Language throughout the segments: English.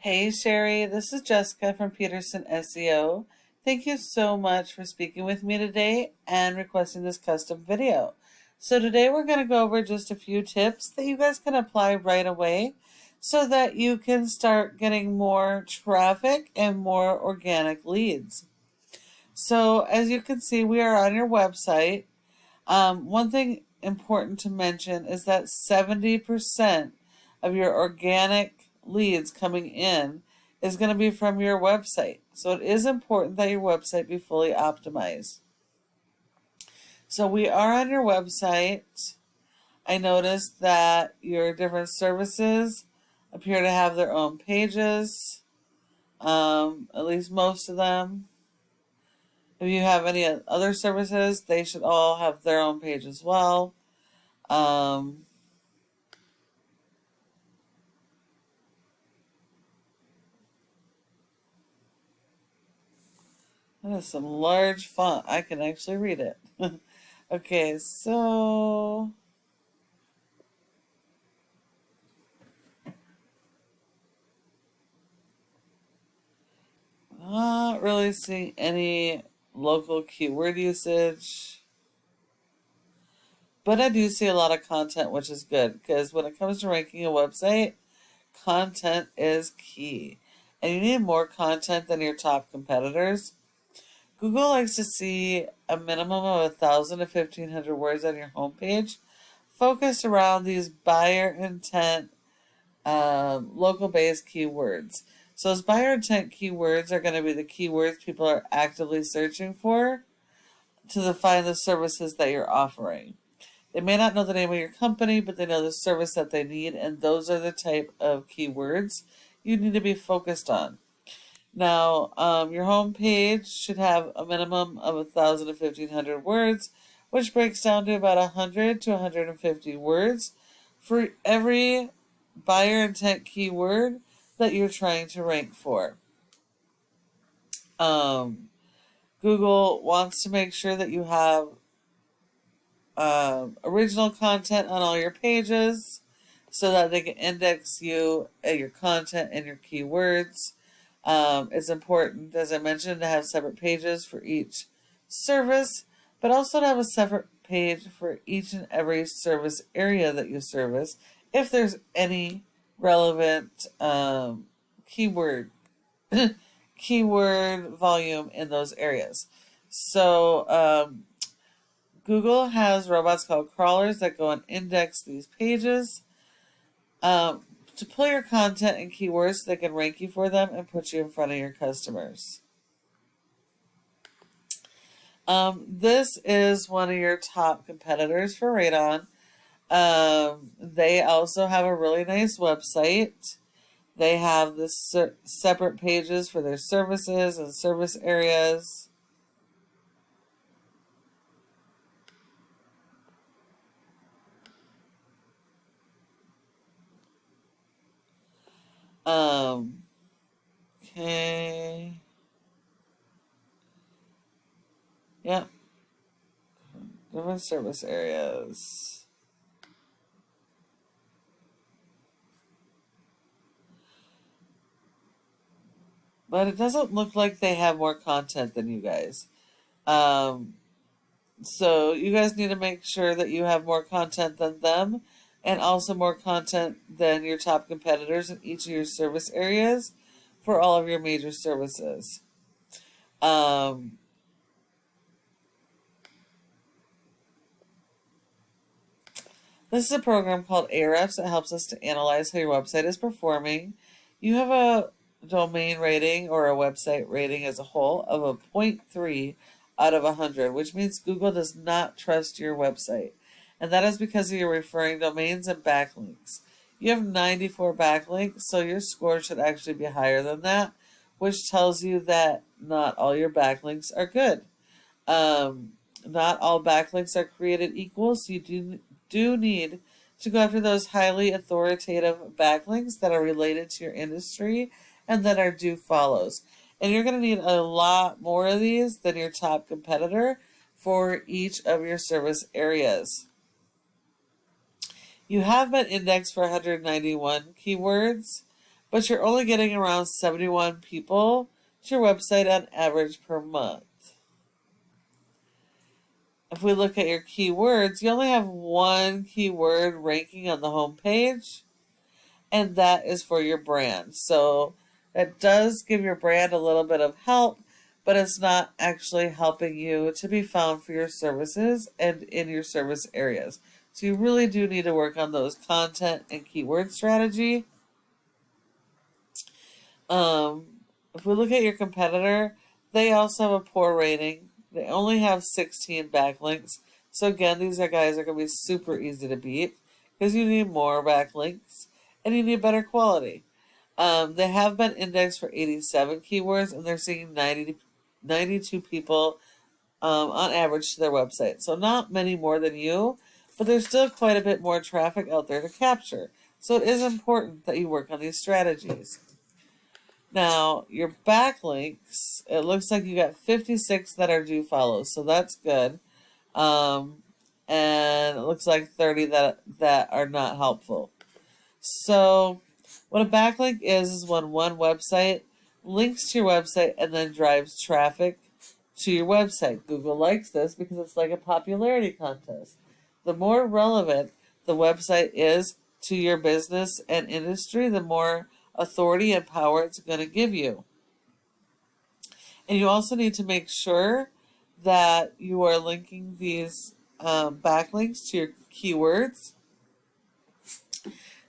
Hey Sherry, this is Jessica from Peterson SEO. Thank you so much for speaking with me today and requesting this custom video. So today we're going to go over just a few tips that you guys can apply right away so that you can start getting more traffic and more organic leads. So as you can see, we are on your website. One thing important to mention is that 70% of your organic leads coming in is going to be from your website. So it is important that your website be fully optimized. So we are on your website. I noticed that your different services appear to have their own pages, at least most of them. If you have any other services, they should all have their own page as well. Um, that is some large font. I can actually read it. Okay, so not really seeing any local keyword usage, but I do see a lot of content, which is good because when it comes to ranking a website, content is key. And you need more content than your top competitors. Google likes to see a minimum of 1,000 to 1,500 words on your homepage focused around these buyer intent, local based keywords. So those buyer intent keywords are going to be the keywords people are actively searching for to find the services that you're offering. They may not know the name of your company, but they know the service that they need, and those are the type of keywords you need to be focused on. Now, your home page should have a minimum of 1,000 to 1,500 words, which breaks down to about 100 to 150 words for every buyer intent keyword that you're trying to rank for. Google wants to make sure that you have original content on all your pages so that they can index you and your content and your keywords. It's important, as I mentioned, to have separate pages for each service, but also to have a separate page for each and every service area that you service if there's any relevant keyword keyword volume in those areas. So Google has robots called crawlers that go and index these pages to pull your content and keywords so they can rank you for them and put you in front of your customers. This is one of your top competitors for Radon. They also have a really nice website. They have this separate pages for their services and service areas. Okay. Yep. Different service areas. But it doesn't look like they have more content than you guys. So you guys need to make sure that you have more content than them and also more content than your top competitors in each of your service areas for all of your major services. This is a program called Ahrefs that helps us to analyze how your website is performing. You have a domain rating or a website rating as a whole of a 0.3 out of 100, which means Google does not trust your website. And that is because of your referring domains and backlinks. You have 94 backlinks, so your score should actually be higher than that, which tells you that not all your backlinks are good. Not all backlinks are created equal, so you do need to go after those highly authoritative backlinks that are related to your industry and that are do follows. And you're going to need a lot more of these than your top competitor for each of your service areas. You have been indexed for 191 keywords, but you're only getting around 71 people to your website on average per month. If we look at your keywords, you only have one keyword ranking on the home page, and that is for your brand. So that does give your brand a little bit of help, but it's not actually helping you to be found for your services and in your service areas. So you really do need to work on those content and keyword strategy. If we look at your competitor, they also have a poor rating. They only have 16 backlinks. So again, these guys are going to be super easy to beat because you need more backlinks and you need better quality. They have been indexed for 87 keywords, and they're seeing 92 people on average to their website. So not many more than you, but there's still quite a bit more traffic out there to capture. So it is important that you work on these strategies. Now, your backlinks, it looks like you got 56 that are do follows, so that's good. And it looks like 30 that are not helpful. So what a backlink is when one website links to your website and then drives traffic to your website. Google likes this because it's like a popularity contest. The more relevant the website is to your business and industry, the more authority and power it's going to give you. And you also need to make sure that you are linking these backlinks to your keywords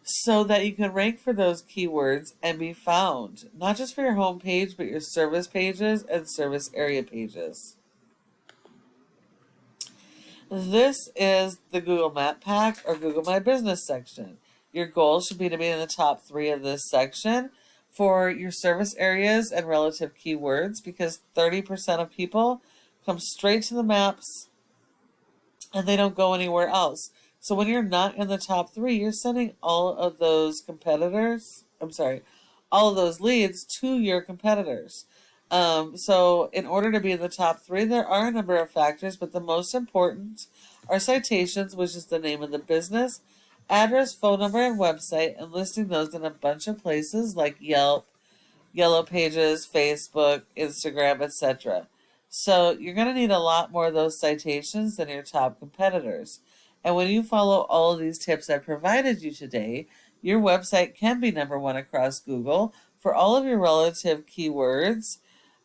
so that you can rank for those keywords and be found, not just for your home page, but your service pages and service area pages. This is the Google Map Pack or Google My Business section. Your goal should be to be in the top 3 of this section for your service areas and relative keywords, because 30% of people come straight to the maps and they don't go anywhere else. So when you're not in the top 3, you're sending all of those all of those leads to your competitors. So in order to be in the top 3, there are a number of factors, but the most important are citations, which is the name of the business, address, phone number, and website, and listing those in a bunch of places like Yelp, Yellow Pages, Facebook, Instagram, etc. So you're going to need a lot more of those citations than your top competitors. And when you follow all of these tips I provided you today, your website can be #1 across Google for all of your relative keywords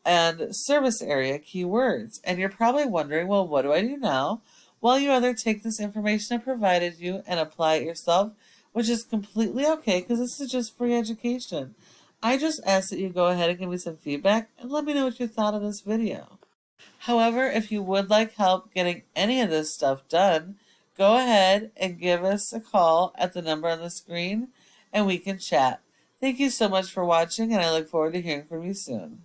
and service area keywords. And you're probably wondering, well, what do I do now? Well, you either take this information I provided you and apply it yourself, which is completely okay because this is just free education. I just ask that you go ahead and give me some feedback and let me know what you thought of this video. However, if you would like help getting any of this stuff done, go ahead and give us a call at the number on the screen and we can chat. Thank you so much for watching, and I look forward to hearing from you soon.